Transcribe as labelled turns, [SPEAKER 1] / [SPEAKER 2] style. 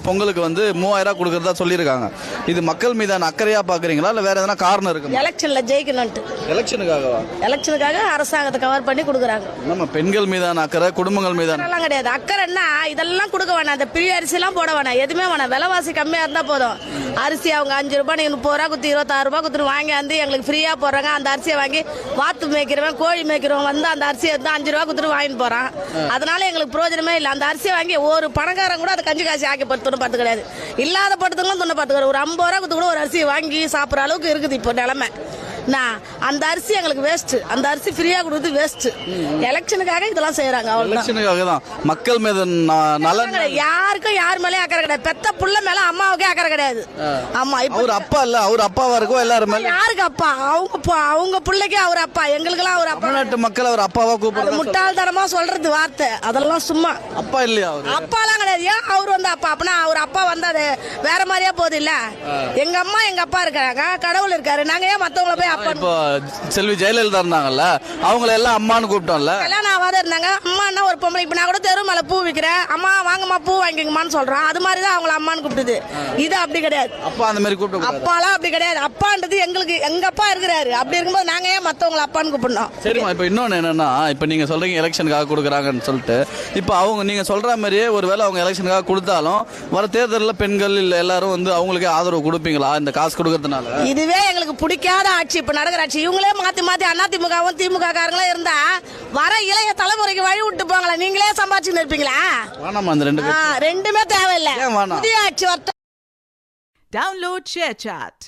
[SPEAKER 1] பொங்கலுக்கு வந்து 3000 கொடுக்கறதா சொல்லியிருக்காங்க. இது மக்கள் மீதான அக்கறையா பாக்குறீங்களா இல்ல வேற எதனா காரணம் இருக்கு?
[SPEAKER 2] எலெக்ஷன்ல ஜெயிக்கணும்ட்டு.
[SPEAKER 1] எலெக்ஷனுக்காகவா?
[SPEAKER 2] எலெக்ஷனுக்காக அரசாங்கத்தை கவர் பண்ணி கொடுக்குறாங்க.
[SPEAKER 1] நம்ம பெண்கள் மீதான அக்கறை, குடும்பங்கள் மீதான
[SPEAKER 2] அதெல்லாம் கிடையாது. அக்கறைன்னா இதெல்லாம் கொடுக்க வேணாம். அந்த பிரி அரிசி எல்லாம் போட வேணாம், எதுவுமே வேணாம். விலைவாசி கம்மியா இருந்தா போதும். அரிசி அவங்க 5 ரூபாய், நீங்க 30 ரூபா குத்தி 26 ரூபாய் குத்து வாங்கி வந்து எங்களுக்கு ஃப்ரீயா போடுறாங்க. அந்த அரிசியை வாங்கி வாத்து மேய்க்கிறவன், கோழி மேய்க்கிறவன் வந்து அந்த அரிசியை வந்து 5 ரூபாய் குத்துட்டு வாங்கிட்டு போறான். அதனால எங்களுக்கு பிரயோஜனமே இல்லை. அந்த அரிசியை வாங்கி ஒரு பணக்காரன் கூட அதை கஞ்சி காசி ஆக்கி துணை கிடையாது. இல்லாத படத்துங்களும் துணை பார்த்து ஒரு 50 ரூபா கொடுத்து கூட ஒரு அரிசி வாங்கி சாப்பிட்ற அளவுக்கு இருக்குது இப்போ நிலைமை. அந்த அரிசி எங்களுக்கு வேஸ்ட். அந்த அரிசி ஃப்ரீயா கொடுத்து வேஸ்ட். எலெக்ஷனுக்காக இதெல்லாம் செய்யறாங்க.
[SPEAKER 1] எலெக்ஷனுக்காக தான். மக்கள் மீது நலன்
[SPEAKER 2] யாருக்கும் யார் மேலயும் அக்கறை கிடையாது. பெத்த புள்ள மேல அம்மாவுக்கே அக்கறை கிடையாது. ஆமா,
[SPEAKER 1] அவர் அப்பா இல்ல, அவர் அப்பாவா இருக்கும் எல்லாரும் மேல.
[SPEAKER 2] யாருக்கு அப்பா? அவங்க பிள்ளைக்கு அவர் அப்பா, எங்களுக்கு எல்லாம் அவர் அப்பா.
[SPEAKER 1] தமிழ்நாட்டு மக்கள் அவர் அப்பாவா கூப்பிடுறது
[SPEAKER 2] முட்டாள்தனமா சொல்றது வார்த்தை. அதெல்லாம் சும்மா.
[SPEAKER 1] அப்பா இல்லையா அவர்?
[SPEAKER 2] அப்பாலாம் கிடையாது. ஏன் அவர் வந்து அப்பா? அப்படின்னா அவர் அப்பா வந்தாரு வேற மாதிரியா போகுது இல்ல. எங்க அம்மா எங்க அப்பா இருக்காங்க, கடவுள் இருக்காரு. நாங்க ஏன் மத்தவங்கள போய் அப்பா?
[SPEAKER 1] இப்போ செல்வி ஜெயலலிதா இருந்தாங்கல்ல, அவங்கள எல்லாம் அம்மான்னு கூப்பிட்டோம்ல.
[SPEAKER 2] கல்யாணம் ஆகாத இருந்தாங்க. அம்மான்னா ஒரு பொம்பளை. இப்ப நான் கூட தெரு மேல பூ விக்கிறேன், அம்மா வாங்கம்மா பூ வாங்கிக்கமான்னு சொல்றான். அது மாதிரிதான் அவங்கள அம்மான்னு கூப்பிடுது. இது அப்படி கிடையாது.
[SPEAKER 1] அப்பா அந்த மாதிரி கூப்பிட்டு
[SPEAKER 2] அப்பாலாம் அப்படி கிடையாது. அப்பான்றது எங்களுக்கு எங்க அப்பா இருக்கிறாரு. அப்படி இருக்கும்போது நாங்க ஏன் மத்தவங்களை அப்பான்னு கூப்பிடணும்?
[SPEAKER 1] சரிம்மா, இப்ப இன்னொன்னு என்னன்னா, இப்ப நீங்க சொல்றீங்க எலெக்ஷனுக்காக கொடுக்குறாங்கன்னு சொல்லிட்டு, இப்ப அவங்க நீங்க சொல்ற மாதிரியே ஒருவேளை அவங்க எலெக்ஷனுக்காக கொடுத்தாலும் வர தேர்தலில் பெண்கள் இல்ல எல்லாரும் வந்து அவங்களுக்கே ஆதரவு கொடுப்பீங்களா இந்த காசு கொடுக்கறதுனால?
[SPEAKER 2] இதுவே எங்களுக்கு பிடிக்காத ஆட்சி இப்ப நடக்கிற ஆட்சி. இவங்களே மாத்தி மாத்தி அதிமுகவும் திமுக காரங்களே இருந்தா வர இளைய தலைமுறைக்கு வழி விட்டு போங்களா? நீங்களே சம்பாதிச்சு இருப்பீங்களா?
[SPEAKER 1] வேணாமா அந்த ரெண்டுமே
[SPEAKER 2] தேவையில்லை.
[SPEAKER 1] புதிய
[SPEAKER 2] ஆட்சி வரட்டும்.
[SPEAKER 3] Download ShareChat.